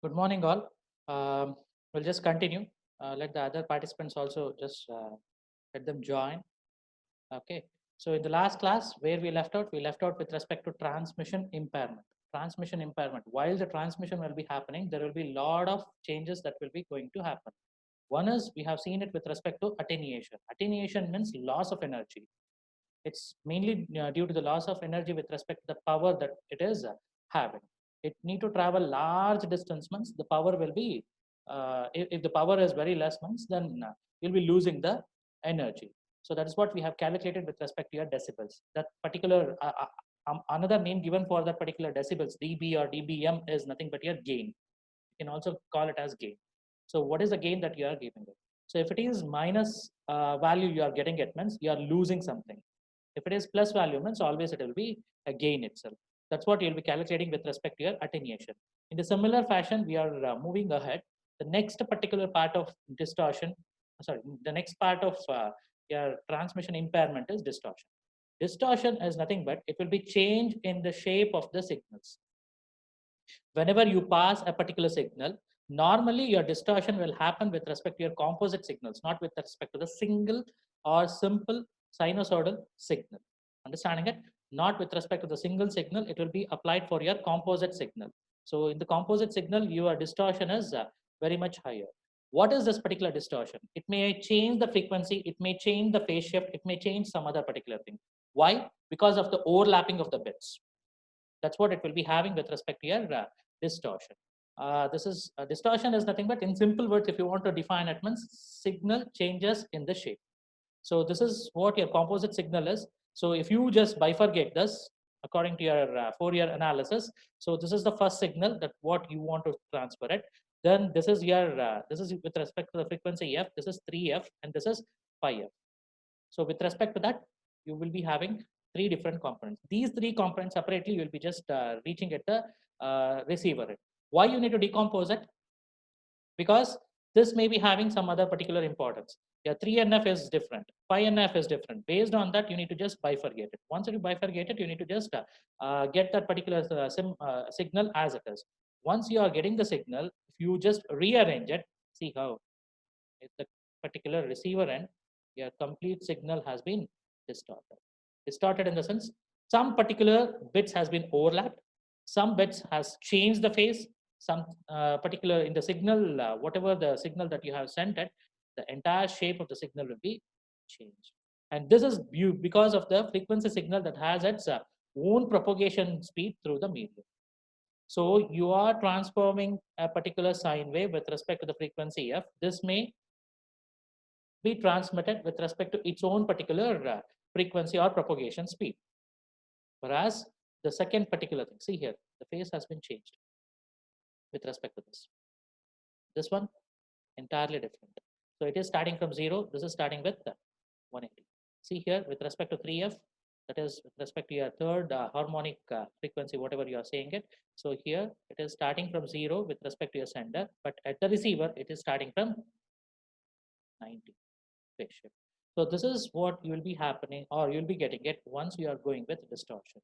Good morning, all. We'll just continue. Let the other participants also just let them join. Okay. So in the last class, where we left out with respect to transmission impairment. Transmission impairment. While the transmission will be happening, there will be a lot of changes that will be going to happen. One is we have seen it with respect to attenuation. Attenuation means loss of energy. It's mainly due to the loss of energy with respect to the power that it is having. It need to travel large distance means the power will be, if the power is very less means then you'll be losing the energy. So that is what we have calculated with respect to your decibels. That particular, another name given for that particular decibels, dB or dBm, is nothing but your gain. You can also call it as gain. So what is the gain that you are giving it? So if it is minus value you are getting it means you are losing something. If it is plus value means always it will be a gain itself. That's what you'll be calculating with respect to your attenuation. In the similar fashion, we are moving ahead. The next particular part of distortion, the next part of your transmission impairment is distortion. Distortion is nothing but it will be change in the shape of the signals. Whenever you pass a particular signal, normally your distortion will happen with respect to your composite signals, not with respect to the single or simple sinusoidal signal. Understanding it? Not with respect to the single signal, it will be applied for your composite signal. So in the composite signal, your distortion is very much higher. What is this particular distortion? It may change the frequency, it may change the phase shift, it may change some other particular thing. Why? Because of the overlapping of the bits. That's what it will be having with respect to your distortion. This is distortion is nothing but in simple words, if you want to define it, means signal changes in the shape. So this is what your composite signal is. So if you just bifurcate this according to your Fourier analysis, so this is the first signal that what you want to transfer it. Then this is your this is with respect to the frequency f. This is 3f and this is 5f. So with respect to that, you will be having three different components. These three components separately, you will be just reaching at the receiver. Why you need to decompose it? Because this may be having some other particular importance. Yeah, 3NF is different, 5NF is different. Based on that, you need to just bifurcate it. Once you bifurcate it, you need to just get that particular signal as it is. Once you are getting the signal, if you just rearrange it, see how at the particular receiver end, your complete signal has been distorted. Distorted in the sense, some particular bits has been overlapped, some bits has changed the phase, some particular in the signal, whatever the signal that you have sent it, the entire shape of the signal will be changed. And this is because of the frequency signal that has its own propagation speed through the medium. So you are transforming a particular sine wave with respect to the frequency f. This may be transmitted with respect to its own particular frequency or propagation speed. Whereas the second particular thing, see here, the phase has been changed with respect to this. This one, entirely different. So it is starting from 0. This is starting with 180. See here, with respect to 3f, that is with respect to your third harmonic frequency, whatever you are saying it. So here, it is starting from 0 with respect to your sender, but at the receiver, it is starting from 90. Phase shift. So this is what you will be happening or you'll be getting it once you are going with distortion.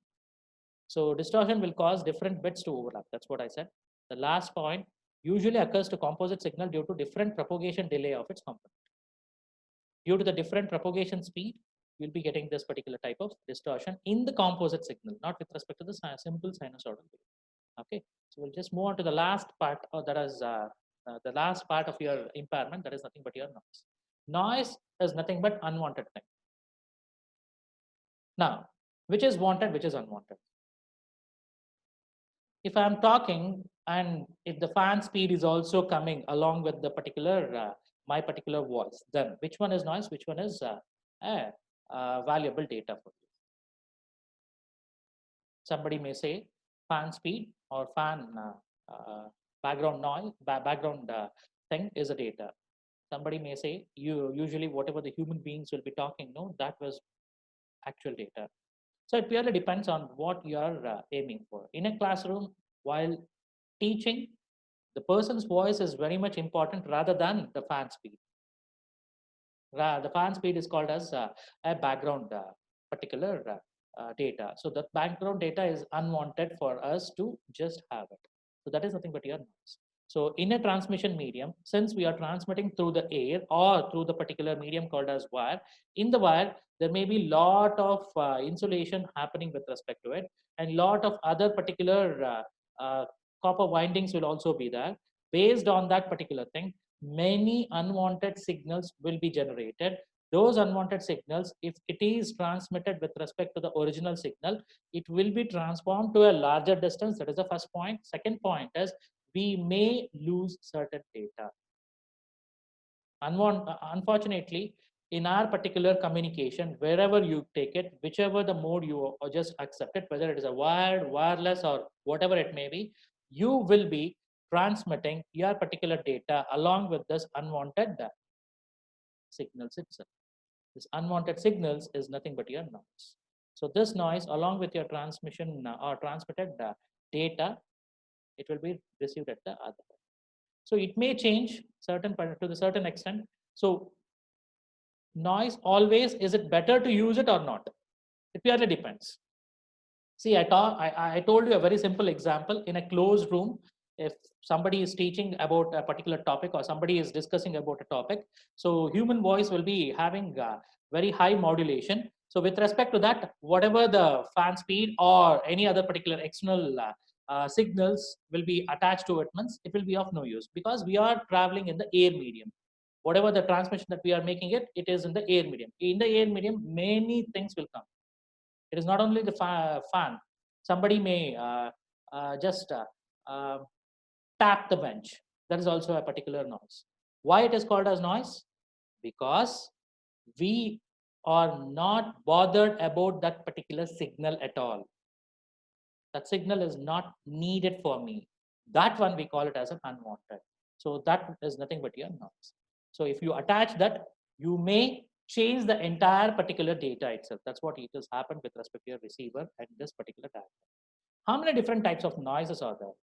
So distortion will cause different bits to overlap. That's what I said. The last point usually occurs to composite signal due to different propagation delay of its component. Due to the different propagation speed, you'll be getting this particular type of distortion in the composite signal, not with respect to the simple sinusoidal wave. Okay, so we'll just move on to the last part, or that is the last part of your impairment. That is nothing but your noise. Noise is nothing but unwanted thing. Now, which is wanted, which is unwanted? If I'm talking and if the fan speed is also coming along with the particular my particular voice, then which one is noise? Which one is valuable data for you? Somebody may say fan speed or fan background noise, background thing is a data. Somebody may say you usually whatever the human beings will be talking, no, that was actual data. So it purely depends on what you are aiming for. In a classroom, while teaching, the person's voice is very much important rather than the fan speed. The fan speed is called as a background particular data. So the background data is unwanted for us to just have it. So that is nothing but your noise. So in a transmission medium, since we are transmitting through the air or through the particular medium called as wire, in the wire, there may be lot of insulation happening with respect to it, and lot of other particular copper windings will also be there. Based on that particular thing, many unwanted signals will be generated. Those unwanted signals, if it is transmitted with respect to the original signal, it will be transformed to a larger distance. That is the first point. Second point is we may lose certain data. Unfortunately, in our particular communication, wherever you take it, whichever the mode you just accept it, whether it is a wired, wireless, or whatever it may be, you will be transmitting your particular data along with this unwanted signals itself. This unwanted signals is nothing but your noise. So this noise, along with your transmission or transmitted data, it will be received at the other end. So it may change to the certain extent. So noise always, is it better to use it or not? It purely depends. See, I told you a very simple example. In a closed room, if somebody is teaching about a particular topic or somebody is discussing about a topic, so human voice will be having very high modulation. So with respect to that, whatever the fan speed or any other particular external signals will be attached to it, means it will be of no use, because we are traveling in the air medium. Whatever the transmission that we are making it, it is in the air medium. In the air medium, many things will come. It is not only the fan. Somebody may just tap the bench. That is also a particular noise. Why it is called as noise? Because we are not bothered about that particular signal at all. That signal is not needed for me. That one we call it as an unwanted. So that is nothing but your noise. So if you attach that, you may change the entire particular data itself. That's what it has happened with respect to your receiver and this particular data. How many different types of noises are there?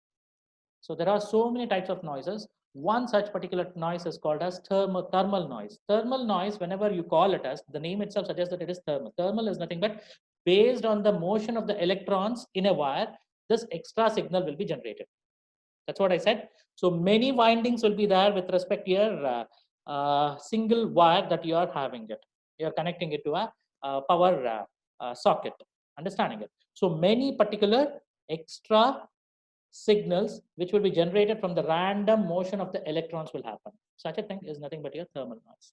So there are so many types of noises. One such particular noise is called as thermal noise. Thermal noise, whenever you call it as, the name itself suggests that it is thermal. Thermal is nothing but based on the motion of the electrons in a wire, this extra signal will be generated. That's what I said. So many windings will be there with respect to your single wire that you are having it. You are connecting it to a power socket. Understanding it. So many particular extra signals which will be generated from the random motion of the electrons will happen. Such a thing is nothing but your thermal noise.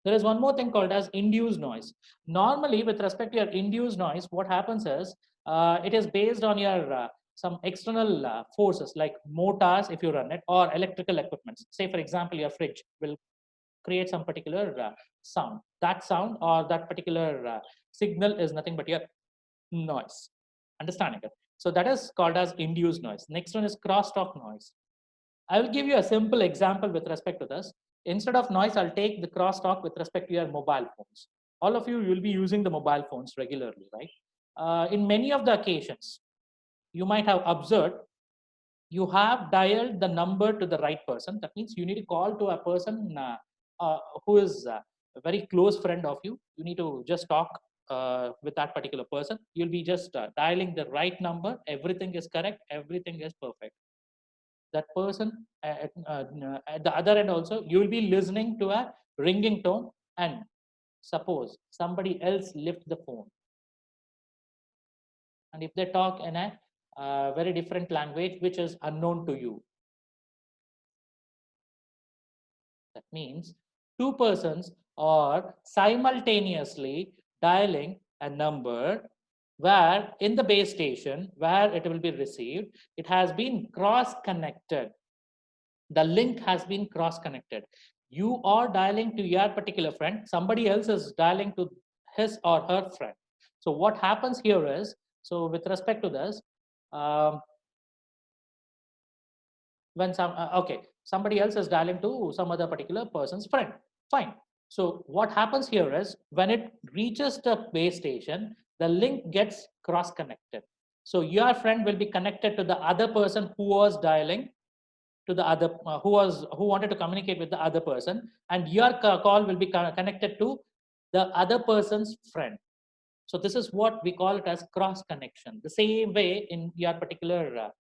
There is one more thing called as induced noise. Normally, with respect to your induced noise, what happens is it is based on your some external forces like motors if you run it, or electrical equipments. Say, for example, your fridge will create some particular sound. That sound or that particular signal is nothing but your noise. Understanding it? So that is called as induced noise. Next one is crosstalk noise. I will give you a simple example with respect to this. Instead of noise, I'll take the crosstalk with respect to your mobile phones. All of you will be using the mobile phones regularly, right? In many of the occasions, you might have observed you have dialed the number to the right person. That means you need to call to a person who is a very close friend of you. You need to just talk with that particular person. You'll be just dialing the right number. Everything is correct. Everything is perfect. That person at the other end also, you will be listening to a ringing tone, and suppose somebody else lift the phone, and if they talk in a very different language which is unknown to you, that means two persons are simultaneously dialing a number where in the base station where it will be received, it has been cross connected. The link has been cross connected. You are dialing to your particular friend, somebody else is dialing to his or her friend. So what happens here is, so with respect to this, um, when okay, somebody else is dialing to some other particular person's friend, fine. So what happens here is, when it reaches the base station, the link gets cross connected. So your friend will be connected to the other person who was dialing to the other who wanted to communicate with the other person, and your call will be connected to the other person's friend. So this is what we call it as cross connection. The same way in your particular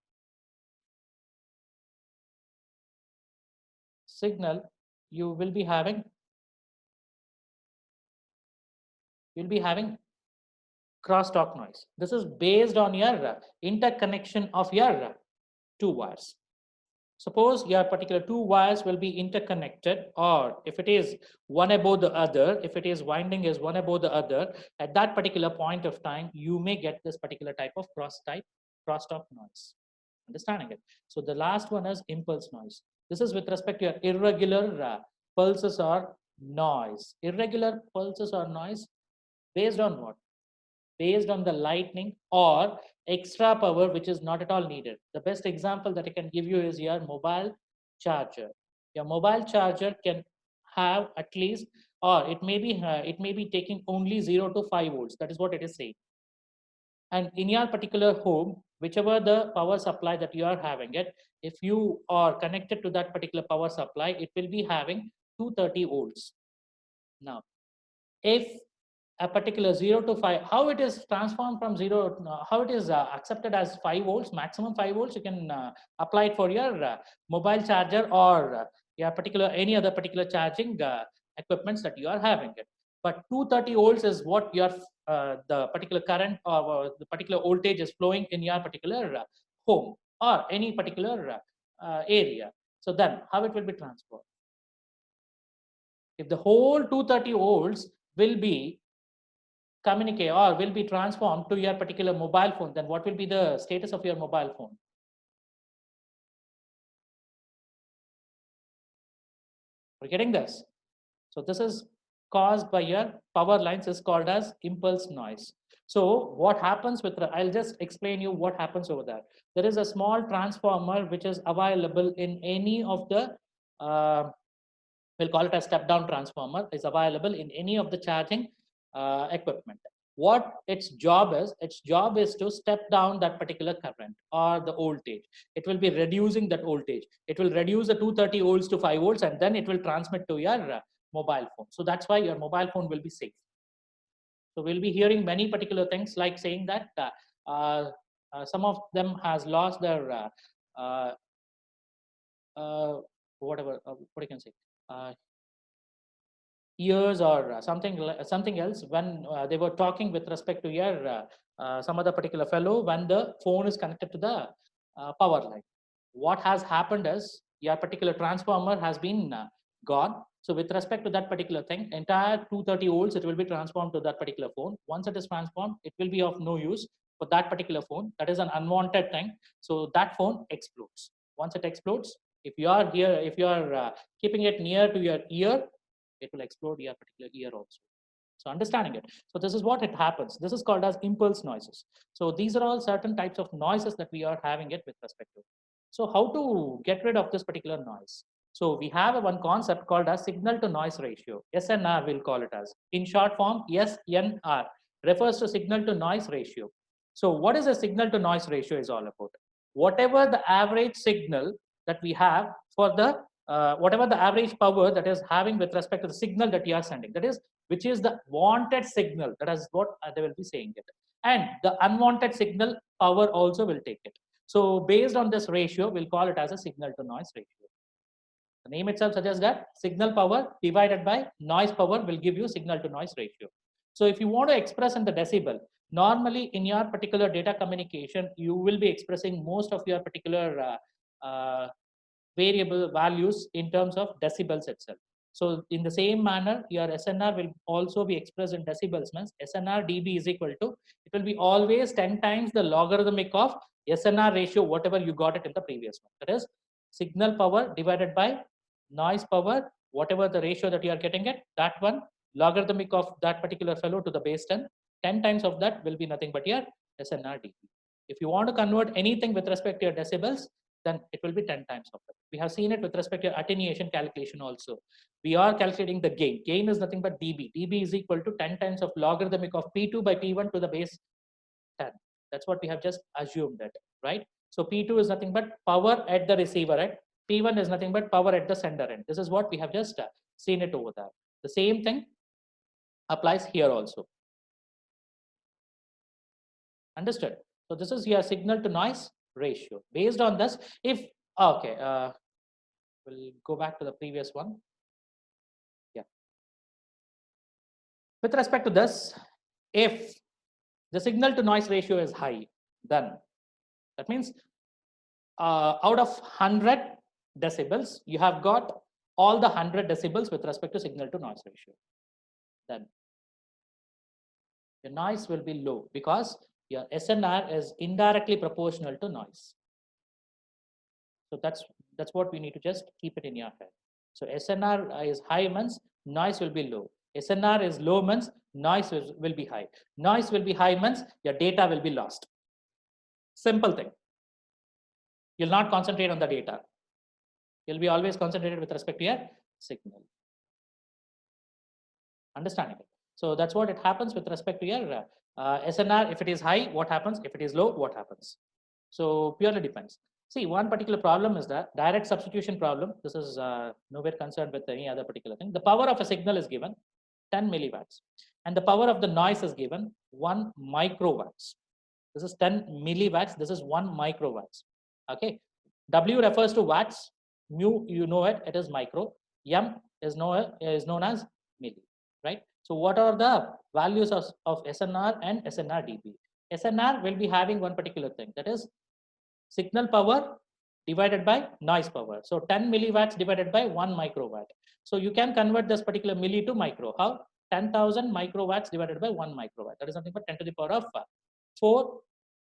signal, you will be having crosstalk noise. This is based on your interconnection of your two wires. Suppose your particular two wires will be interconnected, or if it is one above the other, if it is winding is one above the other, at that particular point of time, you may get this particular type of crosstalk noise. Understanding it? So the last one is impulse noise. This is with respect to your irregular pulses or noise. Irregular pulses or noise based on what? Based on the lightning or extra power which is not at all needed. The best example that I can give you is your mobile charger. Your mobile charger can have at least, or it may be taking only 0 to 5 volts. That is what it is saying. And in your particular home, whichever the power supply that you are having it, if you are connected to that particular power supply, it will be having 230 volts. Now, if a particular 0 to 5, how it is transformed from 0, how it is accepted as 5 volts, maximum 5 volts, you can apply it for your mobile charger or your particular any other particular charging equipments that you are having it. But 230 volts is what your the particular current or the particular voltage is flowing in your particular home or any particular area. So then how it will be transformed? If the whole 230 volts will be communicate or will be transformed to your particular mobile phone, then what will be the status of your mobile phone? We're getting this. So this is caused by your power lines, is called as impulse noise. So what happens with, I'll just explain you what happens over there. There is a small transformer which is available in any of the we'll call it a step down transformer, is available in any of the charging equipment. What its job is to step down that particular current or the voltage. It will be reducing that voltage. It will reduce the 230 volts to 5 volts, and then it will transmit to your mobile phone. So that's why your mobile phone will be safe. So we'll be hearing many particular things like saying that some of them has lost their whatever what you can say years or something else when they were talking with respect to your some other particular fellow when the phone is connected to the power line. What has happened is your particular transformer has been gone. So with respect to that particular thing, entire 230 volts, it will be transformed to that particular phone. Once it is transformed, it will be of no use for that particular phone. That is an unwanted thing. So that phone explodes. Once it explodes, if you are here, if you are keeping it near to your ear, it will explode your particular ear also. So understanding it. So this is what it happens. This is called as impulse noises. So these are all certain types of noises that we are having it with respect to. So how to get rid of this particular noise? So we have one concept called as signal to noise ratio. SNR we'll call it as. In short form, SNR refers to signal to noise ratio. So what is a signal to noise ratio is all about? Whatever the average signal that we have for the whatever the average power that is having with respect to the signal that you are sending, that is which is the wanted signal, that is what they will be saying it, and the unwanted signal power also will take it. So based on this ratio, we'll call it as a signal to noise ratio. The name itself suggests that signal power divided by noise power will give you signal to noise ratio. So if you want to express in the decibel, normally in your particular data communication, you will be expressing most of your particular variable values in terms of decibels itself. So in the same manner, your SNR will also be expressed in decibels. Means SNR dB is equal to, it will be always 10 times the logarithmic of SNR ratio, whatever you got it in the previous one. That is signal power divided by noise power, whatever the ratio that you are getting it, that one logarithmic of that particular fellow to the base 10. 10 times of that will be nothing but your SNR dB. If you want to convert anything with respect to your decibels, then it will be 10 times of it. We have seen it with respect to attenuation calculation also. We are calculating the gain. Gain is nothing but dB. dB is equal to 10 times of logarithmic of P2 by P1 to the base 10. That's what we have just assumed that, right? So P2 is nothing but power at the receiver end. P1 is nothing but power at the sender end. This is what we have just seen it over there. The same thing applies here also. Understood? So this is your signal to noise ratio. Based on this, if okay, We'll go back to the previous one. Yeah. With respect to this, if the signal to noise ratio is high, then that means out of 100 decibels, you have got all the 100 decibels with respect to signal to noise ratio. Then the noise will be low because your SNR is indirectly proportional to noise. So that's what we need to just keep it in your head. So SNR is high means noise will be low. SNR is low means noise will be high. Noise will be high means your data will be lost. Simple thing. You'll not concentrate on the data. You'll be always concentrated with respect to your signal. Understanding it. So that's what it happens with respect to your SNR. If it is high, what happens? If it is low, what happens? So purely depends. See, one particular problem is the direct substitution problem. This is nowhere concerned with any other particular thing. The power of a signal is given 10 milliwatts, and the power of the noise is given 1 microwatts. This is 10 milliwatts. This is 1 microwatts. Okay. W refers to watts. Mu, you know it. It is micro. M is known as milli. Right. So what are the values of SNR and SNR dB? SNR will be having one particular thing, that is signal power divided by noise power. So 10 milliwatts divided by 1 microwatt. So you can convert this particular milli to micro. How? 10,000 microwatts divided by 1 microwatt. That is something but 10 to the power of 4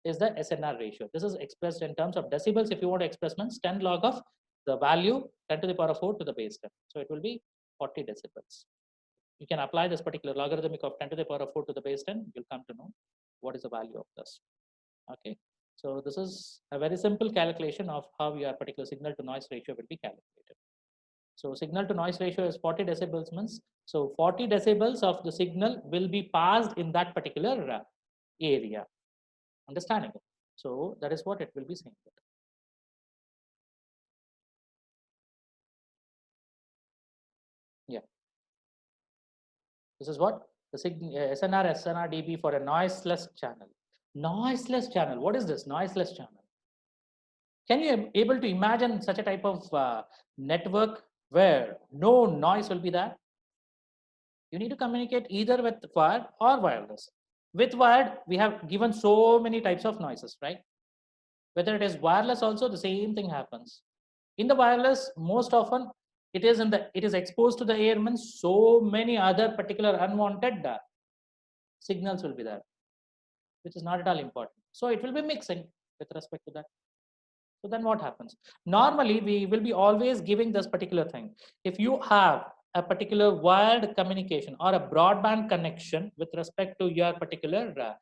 is the SNR ratio. This is expressed in terms of decibels. If you want to express means 10 log of the value 10 to the power of 4 to the base 10. So it will be 40 decibels. You can apply this particular logarithmic of 10 to the power of 4 to the base 10. You'll come to know what is the value of this. Okay. So this is a very simple calculation of how your particular signal to noise ratio will be calculated. So signal to noise ratio is 40 decibels means, so 40 decibels of the signal will be passed in that particular area. Understanding it? So that is what it will be saying. Yeah. This is what the SNR, SNR dB for a noiseless channel. Noiseless channel. What is this noiseless channel? Can you able to imagine such a type of network where no noise will be there? You need to communicate either with wired or wireless. With wired, we have given so many types of noises, right? Whether it is wireless also, the same thing happens. In the wireless, most often it is exposed to the air means so many other particular unwanted signals will be there, which is not at all important. So it will be mixing with respect to that. So then what happens? Normally, we will be always giving this particular thing. If you have a particular wired communication or a broadband connection with respect to your particular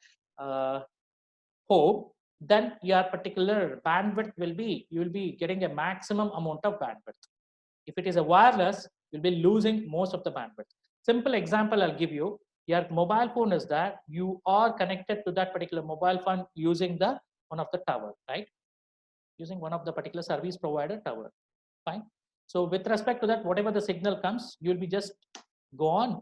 home, then your particular bandwidth will be, you will be getting a maximum amount of bandwidth. If it is a wireless, you'll be losing most of the bandwidth. Simple example I'll give you. Your mobile phone is that you are connected to that particular mobile phone using the one of the tower, right? Using one of the particular service provider tower. Fine. So with respect to that, whatever the signal comes, you'll be just go on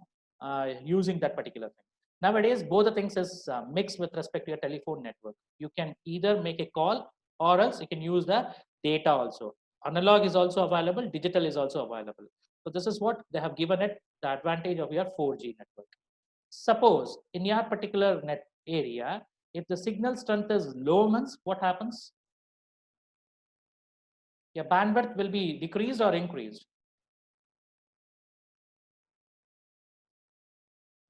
using that particular thing. Nowadays, both the things is mixed with respect to your telephone network. You can either make a call or else you can use the data also. Analog is also available, digital is also available. So this is what they have given it, the advantage of your 4G network. Suppose in your particular net area, if the signal strength is low means what happens? Your bandwidth will be decreased or increased.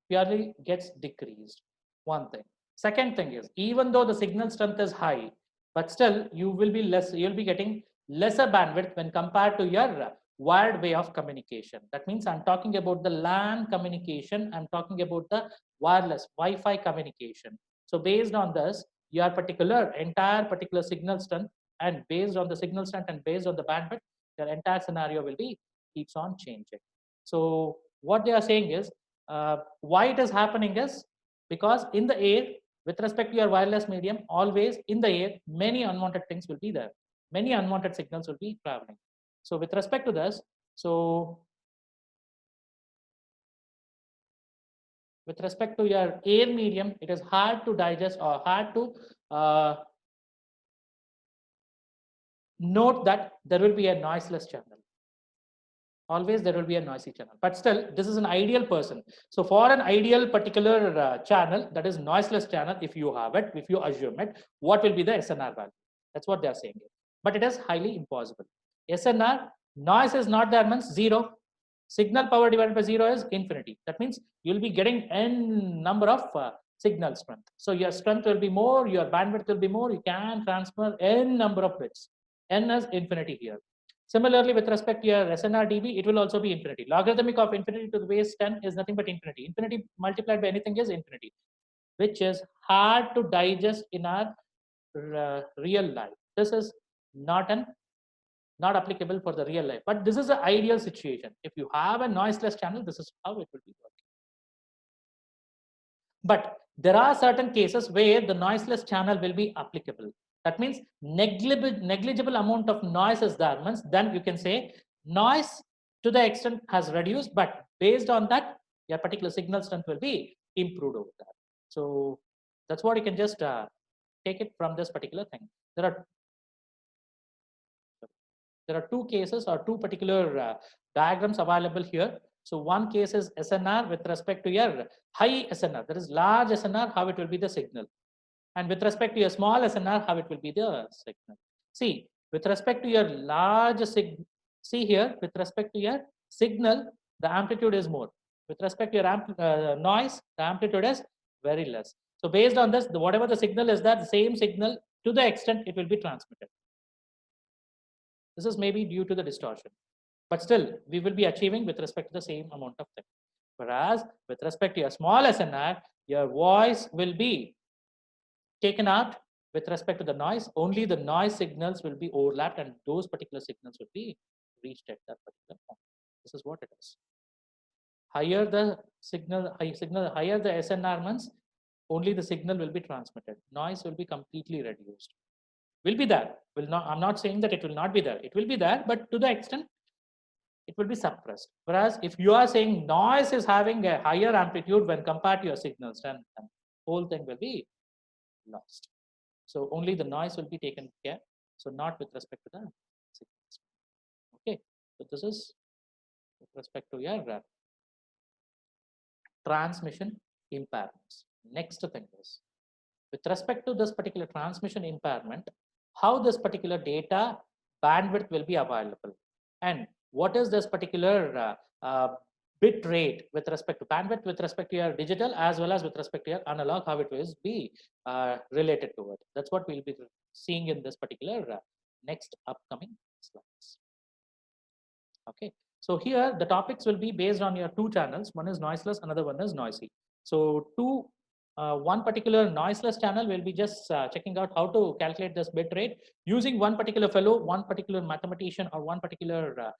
Purely gets decreased. One thing. Second thing is, even though the signal strength is high, but still you will be less, you'll be getting lesser bandwidth when compared to your wired way of communication. That means I'm talking about the LAN communication, I'm talking about the wireless Wi-Fi communication. So based on this, your entire particular signal strength, and based on the signal strength and based on the bandwidth, your entire scenario will be keeps on changing. So what they are saying is, why it is happening is because in the air, with respect to your wireless medium, always in the air, many unwanted things will be there. Many unwanted signals will be traveling. So with respect to this, so with respect to your air medium, it is hard to digest or hard to note that there will be a noiseless channel. always there will be a noisy channel, but still this is an ideal person. So for an ideal particular channel, that is noiseless channel, if you have it, if you assume it, what will be the SNR value? That's what they are saying here. But it is highly impossible. SNR, noise is not there means zero. Signal power divided by zero is infinity. That means you'll be getting n number of signal strength. So your strength will be more, your bandwidth will be more, you can transfer n number of bits. N is infinity here. Similarly, with respect to your SNR-dB, it will also be infinity. Logarithmic of infinity to the base 10 is nothing but infinity. Infinity multiplied by anything is infinity, which is hard to digest in our real life. This is not an not applicable for the real life, but this is the ideal situation. If you have a noiseless channel, this is how it will be working. But there are certain cases where the noiseless channel will be applicable. That means negligible amount of noise is there. Means then you can say noise to the extent has reduced, but based on that, your particular signal strength will be improved over that. So that's what you can just take it from this particular thing. There are two cases or two particular diagrams available here. So one case is SNR with respect to your high SNR, that is large SNR, how it will be the signal. And with respect to your small SNR, how it will be the signal. See, with respect to your large signal, see here, with respect to your signal, the amplitude is more. With respect to your noise, the amplitude is very less. So based on this, whatever the signal is, that the same signal to the extent it will be transmitted. This is maybe due to the distortion, but still we will be achieving with respect to the same amount of thing. Whereas with respect to your small SNR, your voice will be taken out with respect to the noise. Only the noise signals will be overlapped and those particular signals will be reached at that particular point. This is what it is. Higher the signal, higher the SNR means only the signal will be transmitted. Noise will be completely reduced. Will be there. Will not. I'm not saying that it will not be there. It will be there, but to the extent it will be suppressed. Whereas if you are saying noise is having a higher amplitude when compared to your signals, then the whole thing will be lost. So only the noise will be taken care. So not with respect to the signals. Okay. So this is with respect to your transmission impairments. Next thing is with respect to this particular transmission impairment, how this particular data bandwidth will be available, and what is this particular bit rate with respect to bandwidth, with respect to your digital as well as with respect to your analog, how it will be related to it. That's what we'll be seeing in this particular next upcoming slides. Okay, so here the topics will be based on your two channels. One is noiseless, another one is noisy. So one particular noiseless channel will be just checking out how to calculate this bit rate using one particular fellow, one particular mathematician or one particular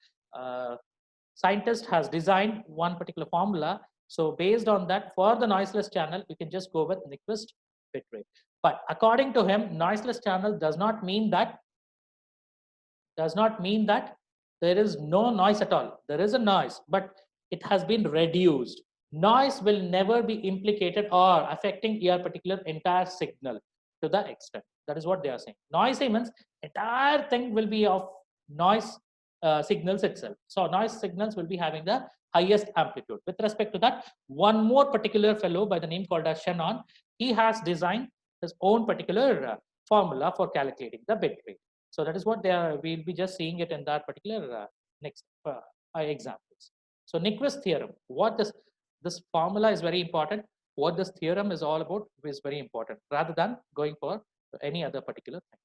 scientist has designed one particular formula. So based on that, for the noiseless channel, you can just go with Nyquist bit rate. But according to him, noiseless channel does not mean that there is no noise at all. There is a noise, but it has been reduced. Noise will never be implicated or affecting your particular entire signal to the extent. That is what they are saying. Noisy means entire thing will be of noise signals itself. So noise signals will be having the highest amplitude. With respect to that, one more particular fellow by the name called as Shannon, he has designed his own particular formula for calculating the bit rate. So that is what they are. We'll be just seeing it in that particular next examples. So Nyquist theorem. What this formula is very important. What this theorem is all about is very important, rather than going for any other particular thing.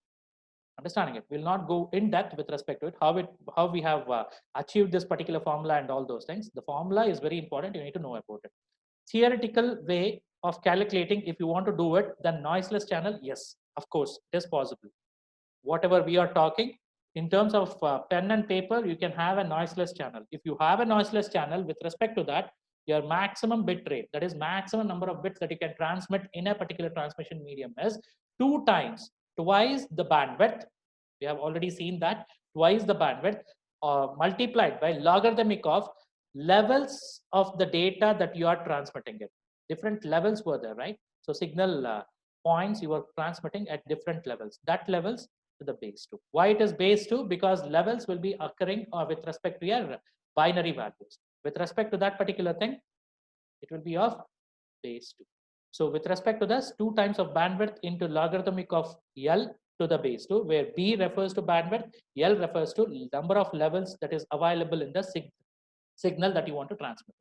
Understanding it, we'll not go in depth with respect to it. How we have achieved this particular formula and all those things. The formula is very important. You need to know about it. Theoretical way of calculating. If you want to do it, then noiseless channel. Yes, of course, it is possible. Whatever we are talking in terms of pen and paper, you can have a noiseless channel. If you have a noiseless channel, with respect to that, your maximum bit rate, that is maximum number of bits that you can transmit in a particular transmission medium, is twice the bandwidth. We have already seen that twice the bandwidth multiplied by logarithmic of levels of the data that you are transmitting it. Different levels were there, right? So signal points you are transmitting at different levels. That levels to the base 2. Why it is base 2? Because levels will be occurring with respect to your binary values. With respect to that particular thing, it will be of base 2. So with respect to this, 2 times of bandwidth into logarithmic of L to the base 2, where B refers to bandwidth, L refers to number of levels that is available in the signal that you want to transmit.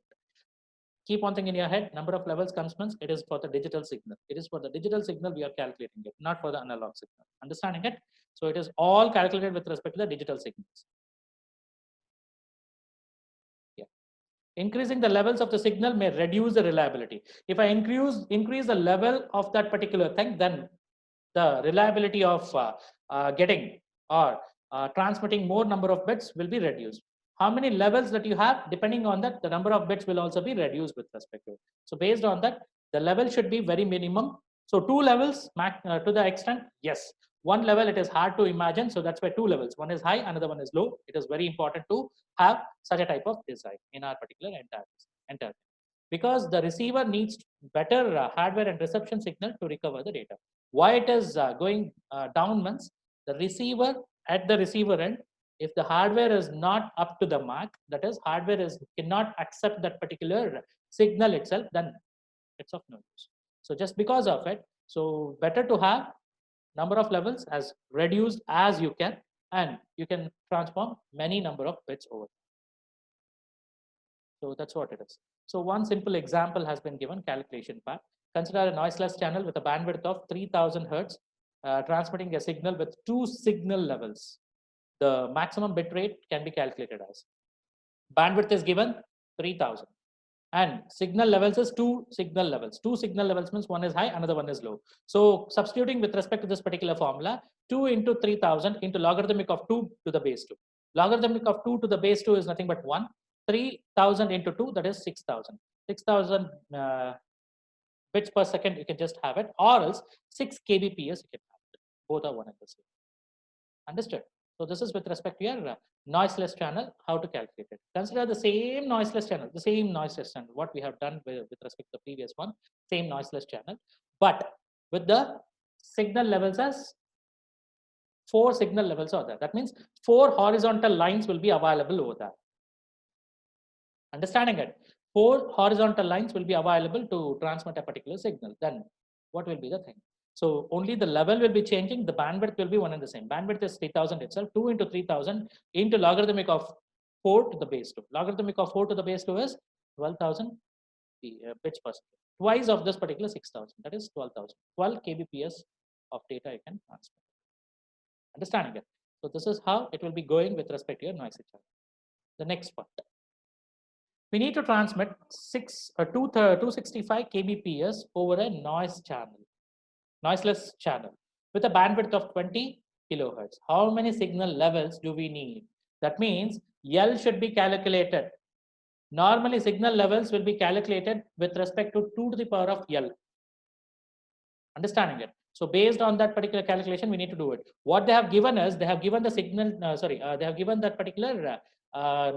Keep one thing in your head, number of levels comes means it is for the digital signal. It is for the digital signal we are calculating it, not for the analog signal. Understanding it? So it is all calculated with respect to the digital signals. Yeah. Increasing the levels of the signal may reduce the reliability. If I increase the level of that particular thing, then the reliability of getting or transmitting more number of bits will be reduced. How many levels that you have, depending on that, the number of bits will also be reduced with respect to it. So based on that, the level should be very minimum. So 2 levels to the extent, yes. 1 level, it is hard to imagine. So that's why 2 levels. One is high, another one is low. It is very important to have such a type of design in our particular entire because the receiver needs better hardware and reception signal to recover the data. Why it is going down means the receiver at the receiver end, if the hardware is not up to the mark, that is hardware cannot accept that particular signal itself, then it's of no use. So just because of it, so better to have number of levels as reduced as you can, and you can transform many number of bits over. So that's what it is. So one simple example has been given, calculation part. Consider a noiseless channel with a bandwidth of 3000 hertz, transmitting a signal with 2 signal levels. The maximum bit rate can be calculated as. Bandwidth is given 3000. And signal levels is 2 signal levels. 2 signal levels means one is high, another one is low. So substituting with respect to this particular formula, 2 into 3000 into logarithmic of 2 to the base 2. Logarithmic of 2 to the base 2 is nothing but 1. 3000 into 2, that is 6000. 6000 bits per second, you can just have it, or else 6 kbps, you can have it. Both are one and the same. Understood? So this is with respect to your noiseless channel, how to calculate it. Consider the same noiseless channel, what we have done with respect to the previous one, same noiseless channel, but with the signal levels as 4 signal levels are there. That means 4 horizontal lines will be available over there. Understanding it? 4 horizontal lines will be available to transmit a particular signal. Then what will be the thing? So only the level will be changing. The bandwidth will be one and the same. Bandwidth is 3000 itself. 2 into 3000 into logarithmic of 4 to the base 2. Logarithmic of 4 to the base 2 is 12,000 bits per second. Twice of this particular 6000. That is 12,000. 12 kbps of data you can transmit. Understanding it? So this is how it will be going with respect to your noise channel. The next part. We need to transmit 265 kbps over a noiseless channel with a bandwidth of 20 kilohertz. How many signal levels do we need? That means L should be calculated. Normally, signal levels will be calculated with respect to 2 to the power of L. Understanding it? So based on that particular calculation, we need to do it. What they have given us, they have given the signal, they have given that particular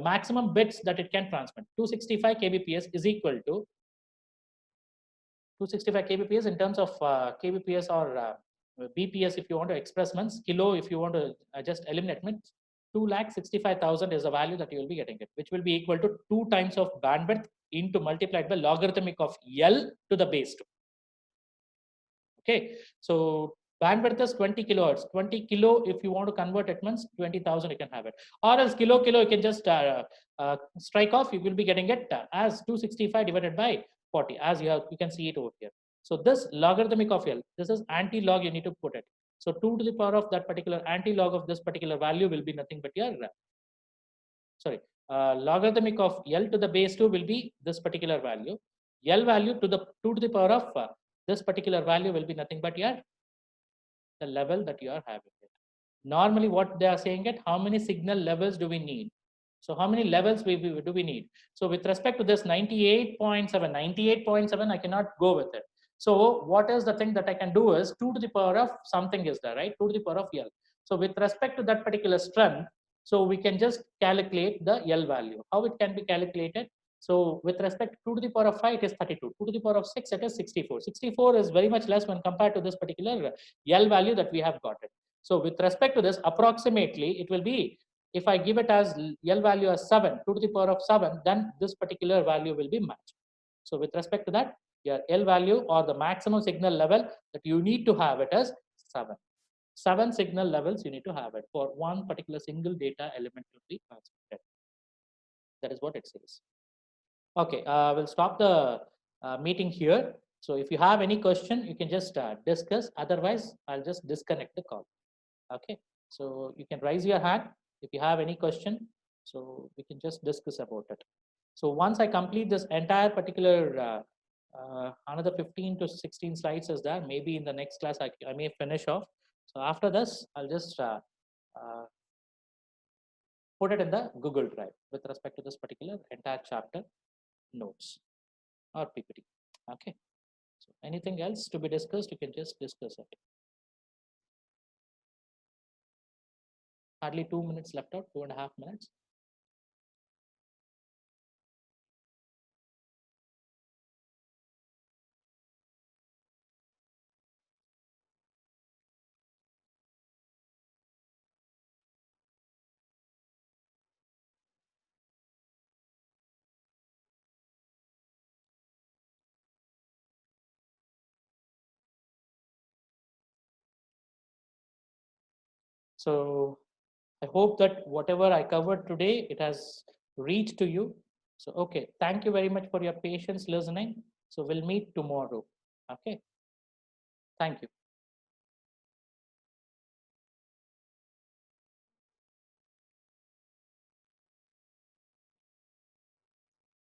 maximum bits that it can transmit. 265 kbps is equal to 265 kbps in terms of kbps or bps if you want to express means kilo if you want to just eliminate means 2,65,000 is the value that you will be getting it, which will be equal to 2 times of bandwidth into multiplied by logarithmic of L to the base 2. Okay, so bandwidth is 20 kilohertz. 20 kilo, if you want to convert it means 20,000, you can have it. Or else kilo, you can just strike off. You will be getting it as 265 divided by 40, as you can see it over here. So this logarithmic of L, this is anti-log, you need to put it. So 2 to the power of that particular anti-log of this particular value will be nothing but your, logarithmic of L to the base 2 will be this particular value. L value to the 2 to the power of this particular value will be nothing but your the level that you are having it. Normally what they are saying it, how many signal levels do we need? So how many levels do we need? So with respect to this 98.7, I cannot go with it. So what is the thing that I can do is 2 to the power of something is there, right? 2 to the power of L. So with respect to that particular strength, so we can just calculate the L value. How it can be calculated? So with respect to 2 to the power of 5, it is 32. 2 to the power of 6, it is 64. 64 is very much less when compared to this particular L value that we have got it. So with respect to this, approximately, it will be If I give it as L value as 7, 2 to the power of 7, then this particular value will be matched. So with respect to that, your L value or the maximum signal level that you need to have it as 7. 7 signal levels you need to have it for one particular single data element to be transmitted. That is what it says. Okay, we'll stop the meeting here. So if you have any question, you can just discuss. Otherwise, I'll just disconnect the call. Okay, so you can raise your hand if you have any question. So we can just discuss about it. So once I complete this entire particular another 15 to 16 slides is there. Maybe in the next class I may finish off. So after this, I'll just uh, put it in the Google Drive with respect to this particular entire chapter notes or PPT. Okay. So anything else to be discussed, you can just discuss it. Hardly 2 minutes left out, 2.5 minutes. So I hope that whatever I covered today, it has reached to you. So, okay, thank you very much for your patience listening. So we'll meet tomorrow. Okay, thank you.